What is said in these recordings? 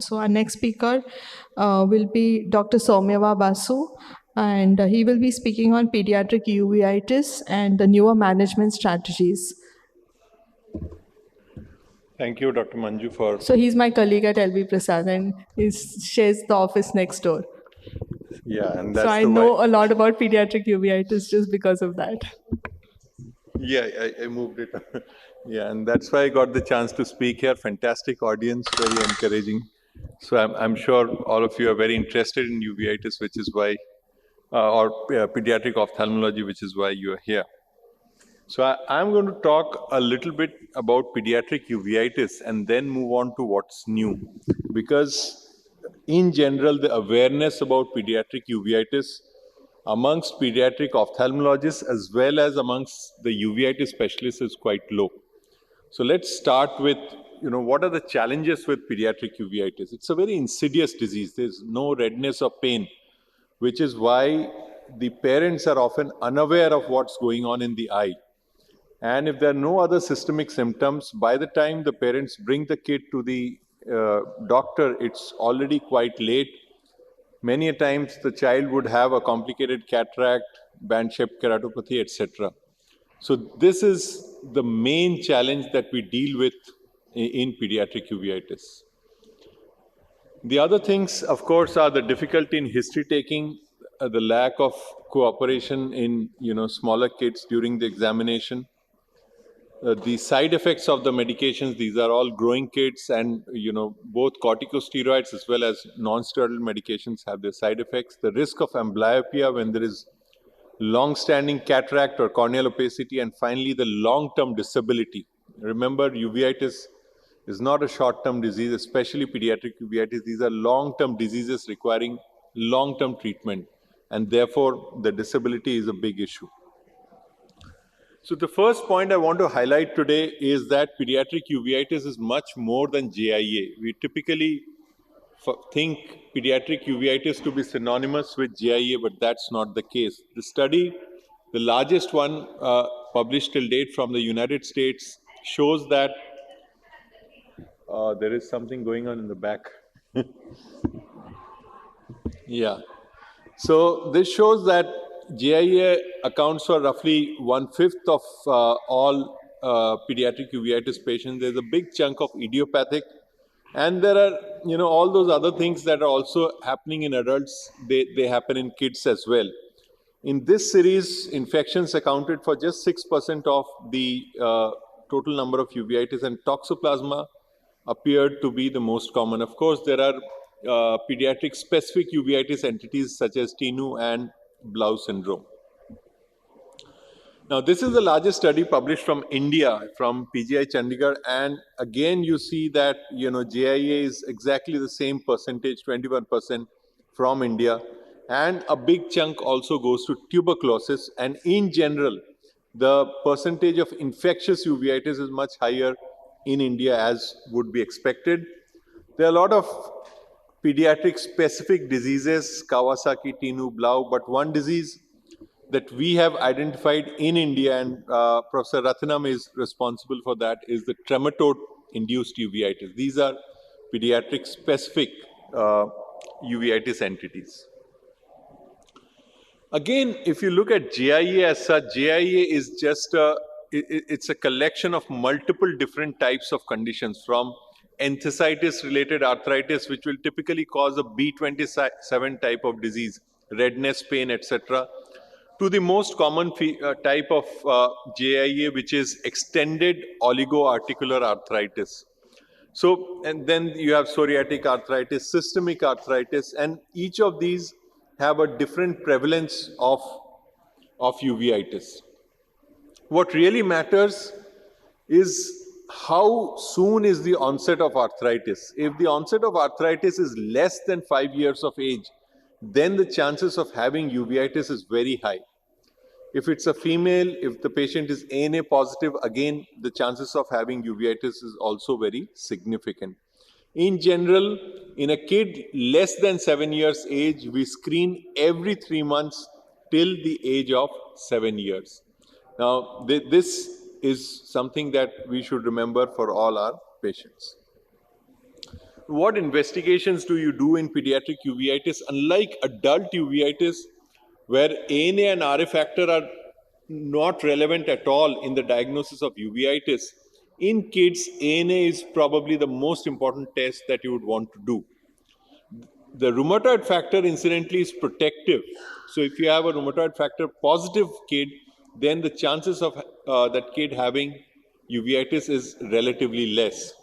So our next speaker will be Dr. Soumyava Basu, and he will be speaking on pediatric uveitis and the newer management strategies. Thank you, Dr. Manju, for... So he's my colleague at LB Prasad, and he shares the office next door. Yeah, and So that's I know a lot about pediatric uveitis just because of that. Yeah, I moved it. Yeah, and that's why I got the chance to speak here. Fantastic audience, very encouraging. So I'm sure all of you are very interested in uveitis, which is why, or pediatric ophthalmology, which is why you are here. So I'm going to talk a little bit about pediatric uveitis and then move on to what's new. Because in general, the awareness about pediatric uveitis amongst pediatric ophthalmologists as well as amongst the uveitis specialists is quite low. So let's start with, what are the challenges with pediatric uveitis? It's a very insidious disease. There's no redness or pain, which is why the parents are often unaware of what's going on in the eye. And if there are no other systemic symptoms, by the time the parents bring the kid to the doctor, it's already quite late. Many a times the child would have a complicated cataract, band-shaped keratopathy, etc. So this is the main challenge that we deal with in pediatric uveitis. The other things, of course, are the difficulty in history taking, the lack of cooperation in smaller kids during the examination. The side effects of the medications, these are all growing kids, and both corticosteroids as well as non-steroidal medications have their side effects. The risk of amblyopia when there is long-standing cataract or corneal opacity, and finally the long-term disability. Remember, uveitis is not a short-term disease, especially pediatric uveitis. These are long-term diseases requiring long-term treatment, and therefore the disability is a big issue. So the first point I want to highlight today is that pediatric uveitis is much more than JIA. We typically think pediatric uveitis to be synonymous with JIA, but that's not the case. The study, the largest one published till date from the United States, shows that there is something going on in the back. Yeah. So this shows that JIA accounts for roughly 1/5 of all pediatric uveitis patients. There's a big chunk of idiopathic, and there are all those other things that are also happening in adults. They happen in kids as well. In this series, infections accounted for just 6% of the total number of uveitis, and toxoplasma appeared to be the most common. Of course, there are pediatric specific uveitis entities such as TINU and Blau syndrome. Now, this is the largest study published from India, from PGI Chandigarh, and again you see that JIA is exactly the same percentage, 21% from India, and a big chunk also goes to tuberculosis. And in general, the percentage of infectious uveitis is much higher in India, as would be expected. There are a lot of pediatric specific diseases, Kawasaki, TINU, Blau, but one disease that we have identified in India, and Professor Ratnam is responsible for that, is the trematode-induced uveitis. These are pediatric specific uveitis entities. Again, if you look at JIA as such, JIA is just it's a collection of multiple different types of conditions, from enthesitis-related arthritis, which will typically cause a B27 type of disease, redness, pain, etc., to the most common type of JIA, which is extended oligoarticular arthritis. So, and then you have psoriatic arthritis, systemic arthritis, and each of these have a different prevalence of uveitis. What really matters is how soon is the onset of arthritis. If the onset of arthritis is less than 5 years of age, then the chances of having uveitis is very high. If it's a female, if the patient is ANA positive, again, the chances of having uveitis is also very significant. In general, in a kid less than 7 years age, we screen every 3 months till the age of 7 years. Now, this is something that we should remember for all our patients. what investigations do you do in pediatric uveitis? Unlike adult uveitis, where ANA and RA factor are not relevant at all in the diagnosis of uveitis, in kids, ANA is probably the most important test that you would want to do. The rheumatoid factor, incidentally, is protective. So if you have a rheumatoid factor positive kid, then the chances of that kid having uveitis is relatively less.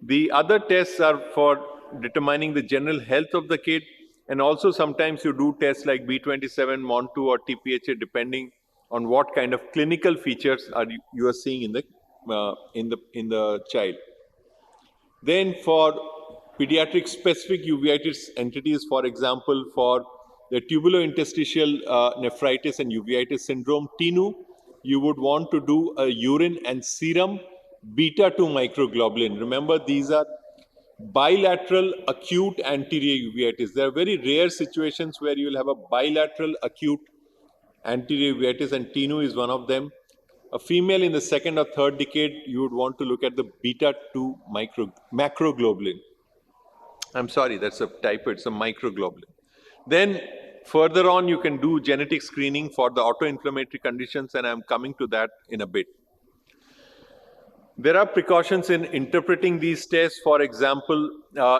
The other tests are for determining the general health of the kid, and also sometimes you do tests like B27, MON2, or TPHA, depending on what kind of clinical features you are seeing in the child. Then for pediatric specific uveitis entities, for example, for the tubulointerstitial nephritis and uveitis syndrome, TINU, you would want to do a urine and serum beta-2 microglobulin. Remember, these are bilateral acute anterior uveitis. There are very rare situations where you will have a bilateral acute anterior uveitis, and TINU is one of them. A female in the second or third decade, you would want to look at the beta-2 macroglobulin. I'm sorry, that's a typo, it's a microglobulin. Then further on, you can do genetic screening for the autoinflammatory conditions, and I'm coming to that in a bit. There are precautions in interpreting these tests. For example,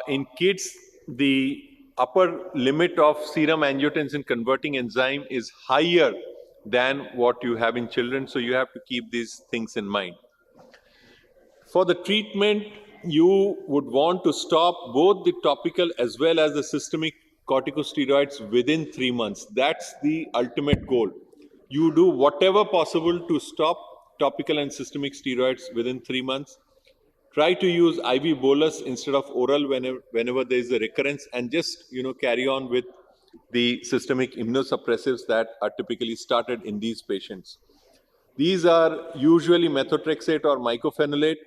in kids, the upper limit of serum angiotensin converting enzyme is higher than what you have in children, so you have to keep these things in mind. For the treatment, you would want to stop both the topical as well as the systemic corticosteroids within 3 months. That's the ultimate goal. You do whatever possible to stop topical and systemic steroids within 3 months. Try to use IV bolus instead of oral whenever there is a recurrence, and just carry on with the systemic immunosuppressives that are typically started in these patients. These are usually methotrexate or mycophenolate.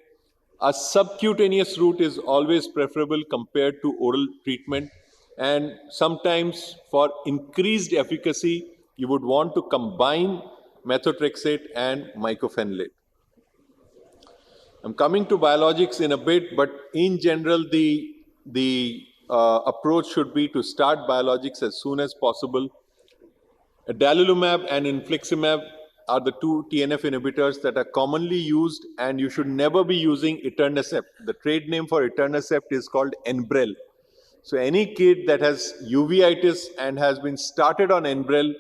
A subcutaneous route is always preferable compared to oral treatment, and sometimes for increased efficacy, you would want to combine methotrexate and mycophenolate. I'm coming to biologics in a bit, but in general, the approach should be to start biologics as soon as possible. Adalimumab and infliximab are the two TNF inhibitors that are commonly used, and you should never be using etanercept. The trade name for etanercept is called Enbrel. So any kid that has uveitis and has been started on Enbrel,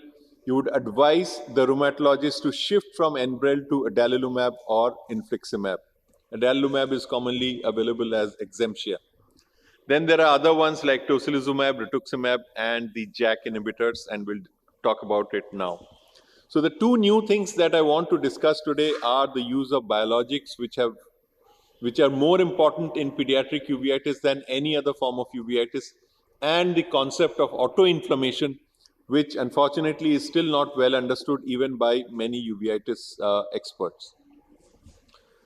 you would advise the rheumatologist to shift from Enbrel to adalimumab or infliximab. Adalimumab is commonly available as Exemptia. Then there are other ones like tocilizumab, rituximab, and the JAK inhibitors, and we'll talk about it now. So the two new things that I want to discuss today are the use of biologics, which are more important in pediatric uveitis than any other form of uveitis, and the concept of autoinflammation, which unfortunately is still not well understood even by many uveitis experts.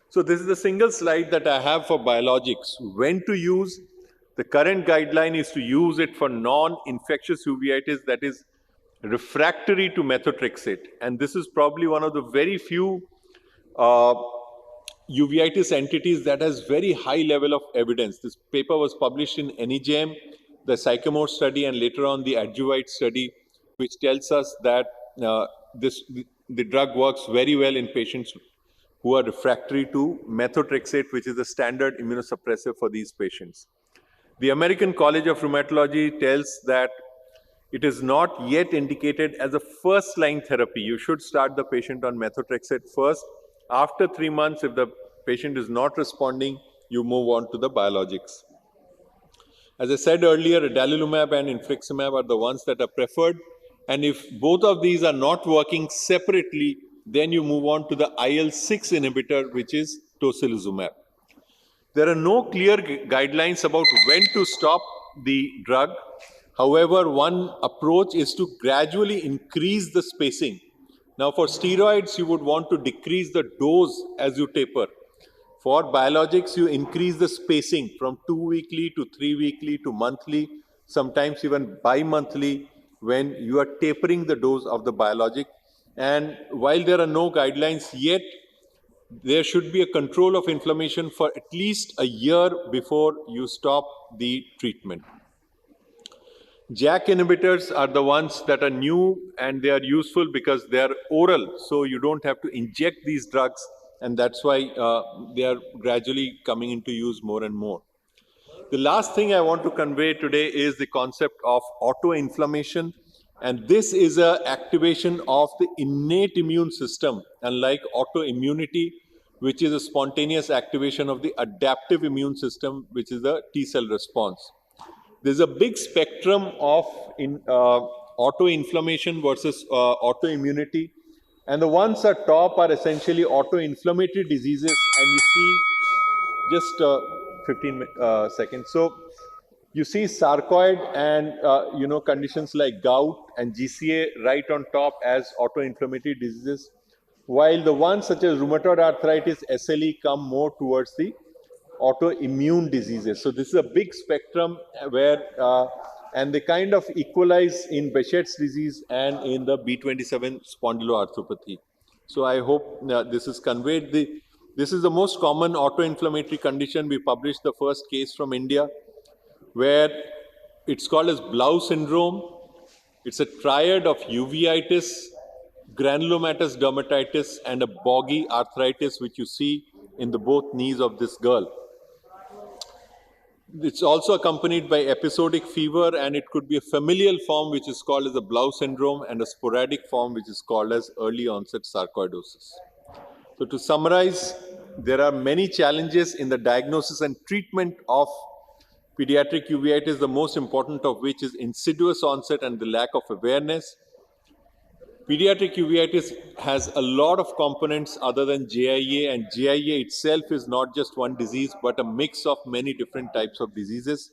So this is a single slide that I have for biologics. When to use? The current guideline is to use it for non-infectious uveitis, that is refractory to methotrexate. And this is probably one of the very few uveitis entities that has very high level of evidence. This paper was published in NEJM, the Sycamore study, and later on the Adjuvite study, which tells us that the drug works very well in patients who are refractory to methotrexate, which is the standard immunosuppressive for these patients. The American College of Rheumatology tells that it is not yet indicated as a first-line therapy. You should start the patient on methotrexate first. After 3 months, if the patient is not responding, you move on to the biologics. As I said earlier, adalimumab and infliximab are the ones that are preferred. And if both of these are not working separately, then you move on to the IL-6 inhibitor, which is tocilizumab. There are no clear guidelines about when to stop the drug. However, one approach is to gradually increase the spacing. Now, for steroids, you would want to decrease the dose as you taper. For biologics, you increase the spacing from 2 weekly to 3 weekly to monthly, sometimes even bi-monthly, when you are tapering the dose of the biologic. And while there are no guidelines yet, there should be a control of inflammation for at least a year before you stop the treatment. JAK inhibitors are the ones that are new and they are useful because they are oral, so you don't have to inject these drugs, and that's why they are gradually coming into use more and more. The last thing I want to convey today is the concept of autoinflammation, and this is an activation of the innate immune system, unlike autoimmunity, which is a spontaneous activation of the adaptive immune system, which is the T cell response. There's a big spectrum of autoinflammation versus autoimmunity, and the ones at top are essentially autoinflammatory diseases, and you see just 15 seconds. So you see sarcoid and conditions like gout and GCA right on top as autoinflammatory diseases, while the ones such as rheumatoid arthritis, SLE come more towards the autoimmune diseases. So this is a big spectrum where and they kind of equalize in Behçet's disease and in the B27 spondyloarthropathy. So I hope this is conveyed. This is the most common autoinflammatory condition. We published the first case from India where it's called as Blau syndrome. It's a triad of uveitis, granulomatous dermatitis, and a boggy arthritis, which you see in the both knees of this girl. It's also accompanied by episodic fever, and it could be a familial form, which is called as the Blau syndrome, and a sporadic form, which is called as early onset sarcoidosis. So to summarize, there are many challenges in the diagnosis and treatment of pediatric uveitis, the most important of which is insidious onset and the lack of awareness. Pediatric uveitis has a lot of components other than JIA, and JIA itself is not just one disease, but a mix of many different types of diseases.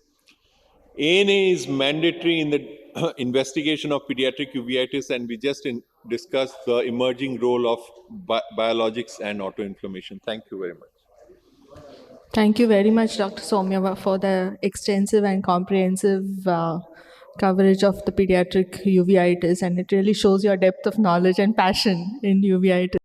ANA is mandatory in the investigation of pediatric uveitis, and we just discussed the emerging role of biologics and autoinflammation. Thank you very much. Thank you very much, Dr. Soumyava, for the extensive and comprehensive coverage of the pediatric uveitis, and it really shows your depth of knowledge and passion in uveitis.